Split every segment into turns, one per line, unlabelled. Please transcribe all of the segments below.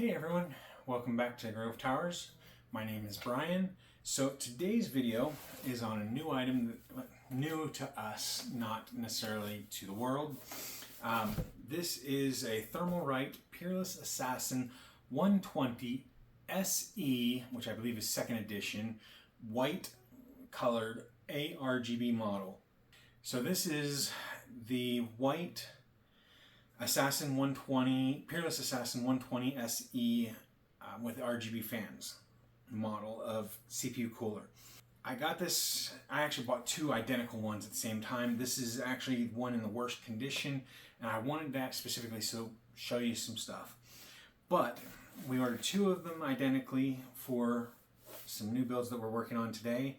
Hey everyone, welcome back to GreyWolf Towers. My name is Brian. So today's video is on a new item, new to us, not necessarily to the world. This is a Thermalright Peerless Assassin 120 SE, which I believe is second edition, white colored ARGB model. So this is the white Assassin 120, Peerless Assassin 120 SE with RGB fans model of CPU cooler. I got this, I actually bought two identical ones at the same time. This is actually one in the worst condition, and I wanted that specifically so show you some stuff. But we ordered two of them identically for some new builds that we're working on today,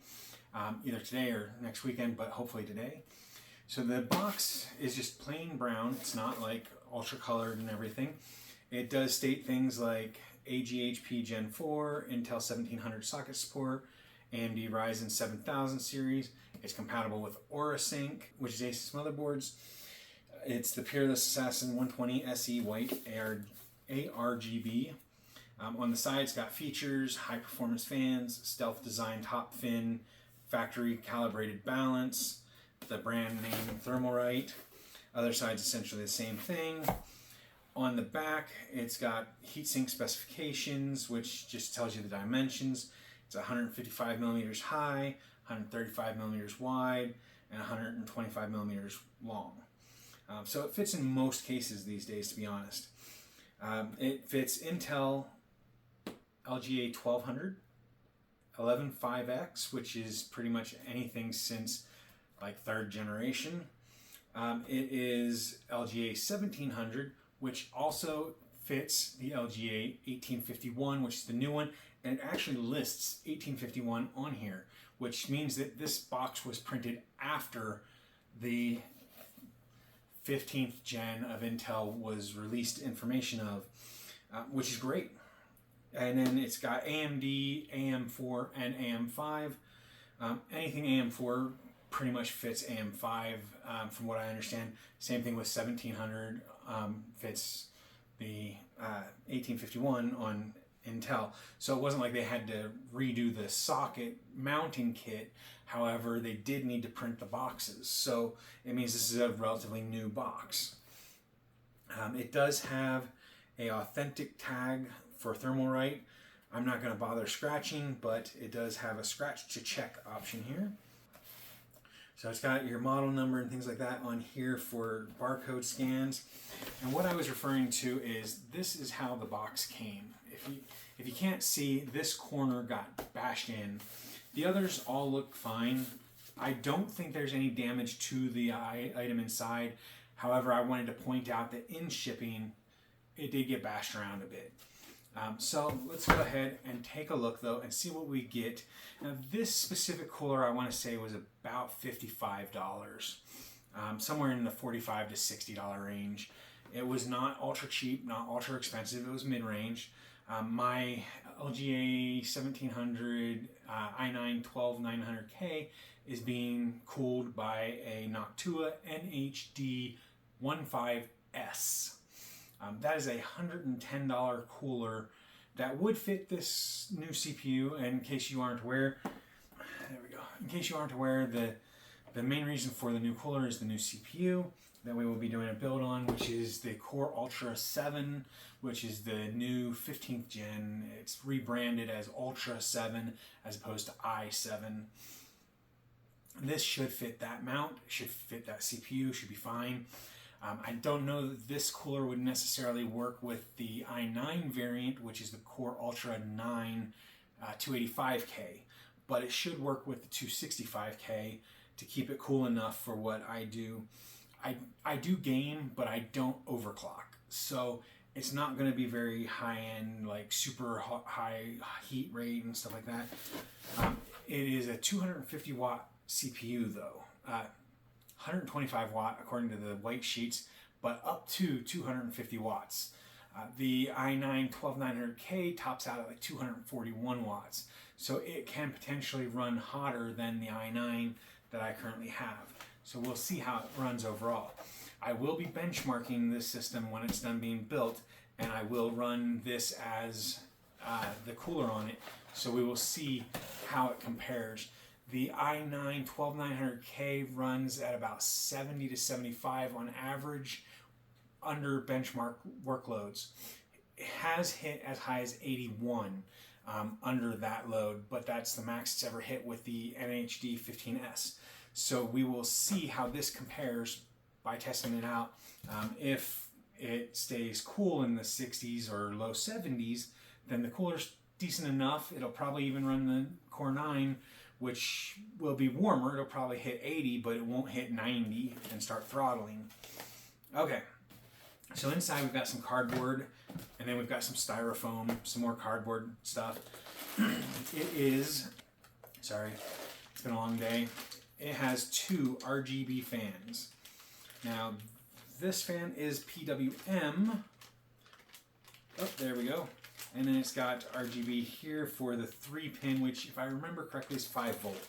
either today or next weekend, but hopefully today. So the box is just plain brown. It's not like ultra colored and everything. It does state things like AGHP Gen 4, Intel 1700 socket support, AMD Ryzen 7000 series. It's compatible with AuraSync, which is Asus motherboards. It's the Peerless Assassin 120 SE white ARGB. On the side, it's got features, high performance fans, stealth design top fin, factory calibrated balance, the brand name Thermalright. Other side's essentially the same thing. On the back, it's got heatsink specifications, which just tells you the dimensions. It's 155 millimeters high, 135 millimeters wide, and 125 millimeters long. So it fits in most cases these days, to be honest. It fits Intel LGA 1200, 11.5X, which is pretty much anything since like third generation. It is LGA 1700, which also fits the LGA 1851, which is the new one, and it actually lists 1851 on here, which means that this box was printed after the 15th gen of Intel was released information of, which is great. And then it's got AMD, AM4, and AM5. Anything AM4 pretty much fits AM5 from what I understand. Same thing with 1700 fits the 1851 on Intel. So it wasn't like they had to redo the socket mounting kit. However, they did need to print the boxes. So it means this is a relatively new box. It does have an authentic tag for Thermalright. I'm not going to bother scratching, but it does have a scratch to check option here. So it's got your model number and things like that on here for barcode scans. And what I was referring to is this is how the box came. If you can't see, this corner got bashed in. The others all look fine. I don't think there's any damage to the item inside. However, I wanted to point out that in shipping, it did get bashed around a bit. So let's go ahead and take a look though and see what we get. Now this specific cooler I want to say was about $55, somewhere in the $45 to $60 range. It was not ultra cheap, not ultra expensive, it was mid-range. My LGA 1700 i9 12900K is being cooled by a Noctua NHD 15S. That is a $110 cooler that would fit this new CPU. And in case you aren't aware, there we go. In case you aren't aware, the main reason for the new cooler is the new CPU that we will be doing a build on, which is the Core Ultra 7, which is the new 15th gen. It's rebranded as Ultra 7 as opposed to i7. This should fit that mount, should fit that CPU, should be fine. I don't know that this cooler would necessarily work with the i9 variant, which is the Core Ultra 9 285K, but it should work with the 265K to keep it cool enough for what I do. I do game, but I don't overclock, so it's not going to be very high-end, like super high heat rate and stuff like that. It is a 250 watt CPU though. 125 watt according to the white sheets, but up to 250 watts. The i9 12900K tops out at like 241 watts, so it can potentially run hotter than the i9 that I currently have. So we'll see how it runs overall. I will be benchmarking this system when it's done being built and I will run this as the cooler on it, so we will see how it compares. The i9 12900K runs at about 70 to 75 on average under benchmark workloads. It has hit as high as 81 under that load, but that's the max it's ever hit with the NHD 15S. So we will see how this compares by testing it out. If it stays cool in the 60s or low 70s, then the cooler's decent enough. It'll probably even run the Core 9, which will be warmer. It'll probably hit 80, but it won't hit 90 and start throttling. Okay, so inside we've got some cardboard, and then we've got some styrofoam, some more cardboard stuff. It is, sorry, it's been a long day. It has 2 RGB fans. Now, this fan is PWM. Oh, there we go. And then it's got RGB here for the 3-pin, which, if I remember correctly, is 5 volt.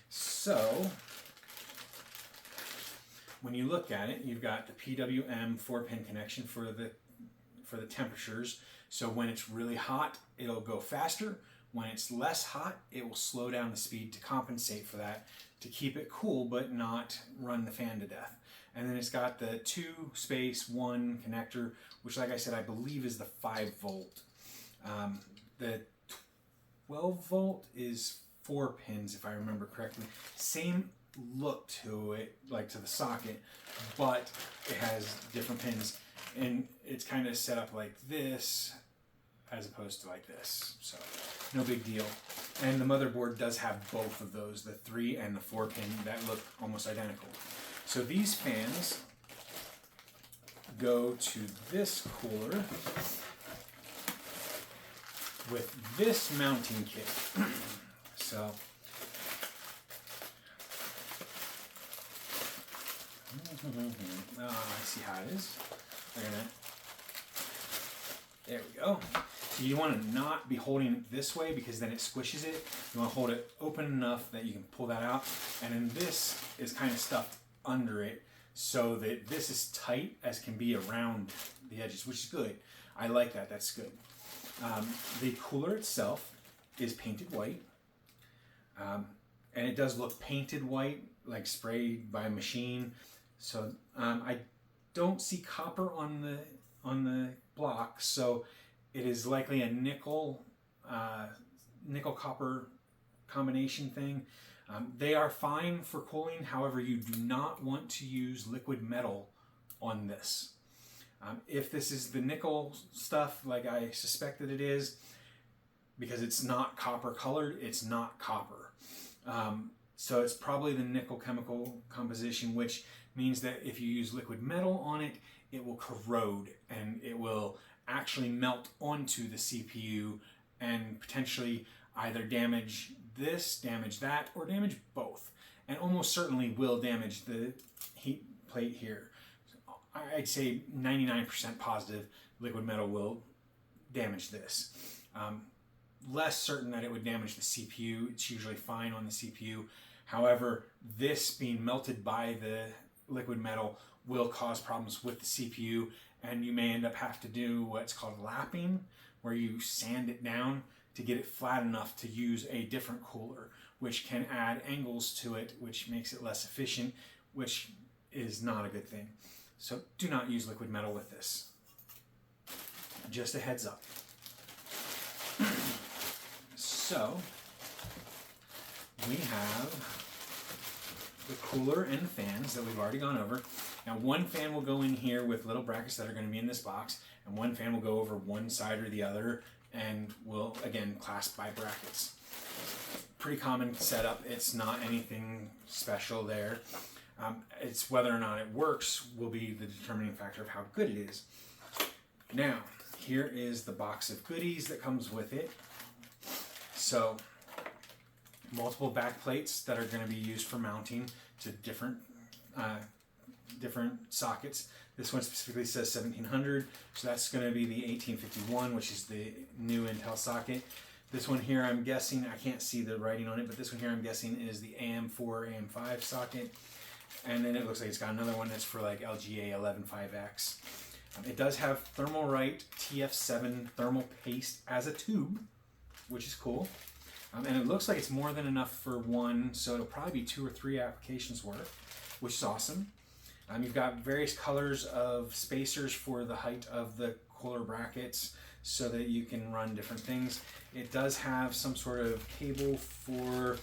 So, when you look at it, you've got the PWM 4-pin connection for the temperatures. So when it's really hot, it'll go faster. When it's less hot, it will slow down the speed to compensate for that, to keep it cool but not run the fan to death. And then it's got the 2-1 connector, which, like I said, I believe is the 5 volt. The 12 volt is 4 pins, if I remember correctly. Same look to it, like to the socket, but it has different pins. And it's kind of set up like this as opposed to like this. So no big deal. And the motherboard does have both of those, the 3 and the 4 pin, that look almost identical. So these fans go to this cooler with this mounting kit. So I see how it is. There we go. So you want to not be holding it this way because then it squishes it. You want to hold it open enough that you can pull that out. And then this is kind of stuffed under it so that this is tight as can be around the edges, which is good. I like that. That's good. The cooler itself is painted white. And it does look painted white, like sprayed by a machine. So I don't see copper on the block, so it is likely a nickel copper combination thing. They are fine for cooling. However, you do not want to use liquid metal on this. If this is the nickel stuff, like I suspect that it is, because it's not copper colored, it's not copper. So it's probably the nickel chemical composition, which means that if you use liquid metal on it, it will corrode and it will actually melt onto the CPU and potentially either damage this, damage that, or damage both. And almost certainly will damage the heat plate here. I'd say 99% positive liquid metal will damage this. Less certain that it would damage the CPU. It's usually fine on the CPU. However, this being melted by the liquid metal will cause problems with the CPU, and you may end up having to do what's called lapping, where you sand it down to get it flat enough to use a different cooler, which can add angles to it, which makes it less efficient, which is not a good thing. So do not use liquid metal with this. Just a heads up. So we have the cooler and the fans that we've already gone over. Now one fan will go in here with little brackets that are going to be in this box, and one fan will go over one side or the other and will again clasp by brackets. Pretty common setup. It's not anything special there. It's whether or not it works will be the determining factor of how good it is. Now, here is the box of goodies that comes with it. So, multiple back plates that are going to be used for mounting to different sockets. This one specifically says 1700, so that's going to be the 1851, which is the new Intel socket. This one here, I'm guessing, I can't see the writing on it, but this one here I'm guessing is the AM4, AM5 socket. And then it looks like it's got another one that's for like LGA 115X. It does have Thermalright TF7 thermal paste as a tube, which is cool. And it looks like it's more than enough for one, so it'll probably be 2 or 3 applications worth, which is awesome. You've got various colors of spacers for the height of the cooler brackets so that you can run different things. It does have some sort of cable for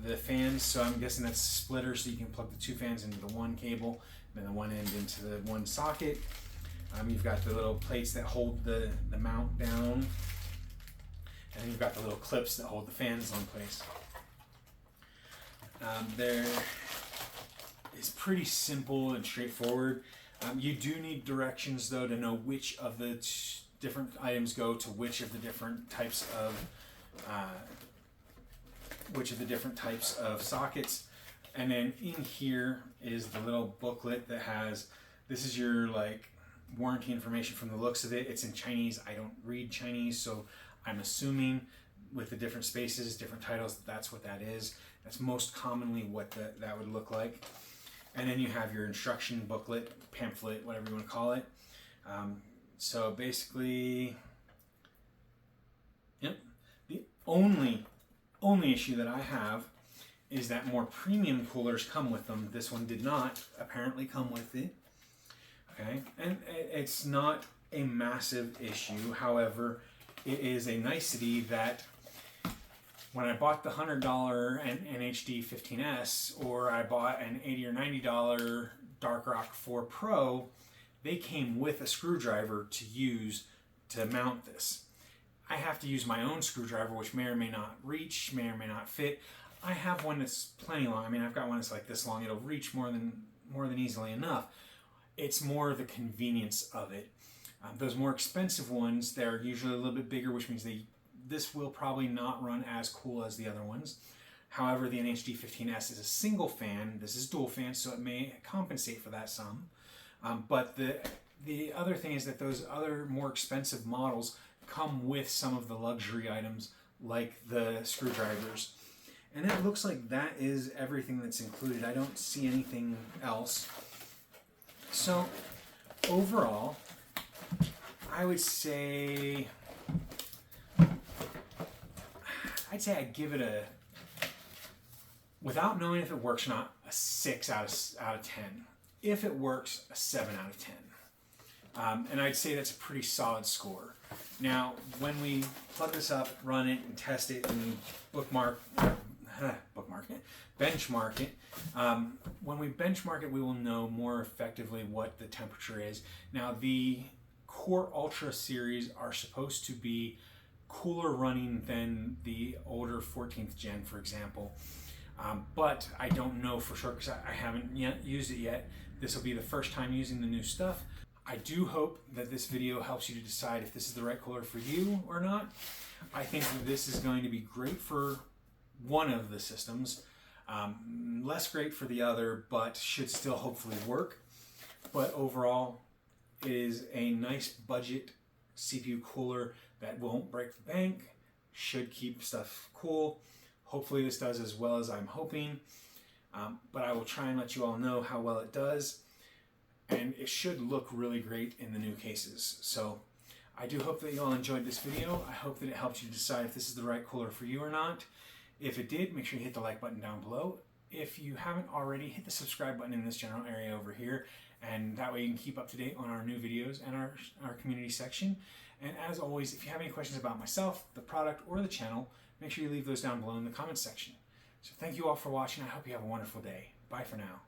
the fans, so I'm guessing that's a splitter, so you can plug the 2 fans into the one cable, then the one end into the one socket. You've got the little plates that hold the mount down, and you've got the little clips that hold the fans in place. There is pretty simple and straightforward. You do need directions though to know which of the different items go to which of the different types of sockets. And then in here is the little booklet that has, this is your like warranty information from the looks of it. It's in Chinese. I don't read Chinese, so I'm assuming with the different spaces, different titles, that's what that is. That's most commonly what that would look like. And then you have your instruction booklet, pamphlet, whatever you want to call it. So basically, yep. The only issue that I have is that more premium coolers come with them. This one did not apparently come with it. Okay, and it's not a massive issue. However, it is a nicety that when I bought the $100 NHD 15S, or I bought an $80 or $90 Dark Rock 4 Pro, they came with a screwdriver to use to mount this. I have to use my own screwdriver, which may or may not reach, may or may not fit. I have one that's plenty long. I mean, I've got one that's like this long. It'll reach more than easily enough. It's more the convenience of it. Those more expensive ones, they're usually a little bit bigger, which means this will probably not run as cool as the other ones. However, the NHD 15S is a single fan. This is dual fan, so it may compensate for that some. But the other thing is that those other more expensive models come with some of the luxury items like the screwdrivers. And it looks like that is everything that's included. I don't see anything else. So overall, I would say I'd give it without knowing if it works or not, a 6 out of 10. If it works, a 7 out of 10. And I'd say that's a pretty solid score. Now, when we plug this up, run it, and test it, and benchmark it, when we benchmark it, we will know more effectively what the temperature is. Now, the Core Ultra series are supposed to be cooler running than the older 14th gen, for example. But I don't know for sure because I haven't yet used it yet. This will be the first time using the new stuff. I do hope that this video helps you to decide if this is the right cooler for you or not. I think that this is going to be great for one of the systems, less great for the other, but should still hopefully work. But overall, it is a nice budget CPU cooler that won't break the bank, should keep stuff cool. Hopefully this does as well as I'm hoping, but I will try and let you all know how well it does, and it should look really great in the new cases. So I do hope that you all enjoyed this video. I hope that it helped you decide if this is the right cooler for you or not. If it did, make sure you hit the like button down below. If you haven't already, hit the subscribe button in this general area over here, and that way you can keep up to date on our new videos and our community section. And as always, if you have any questions about myself, the product, or the channel, make sure you leave those down below in the comments section. So thank you all for watching. I hope you have a wonderful day. Bye for now.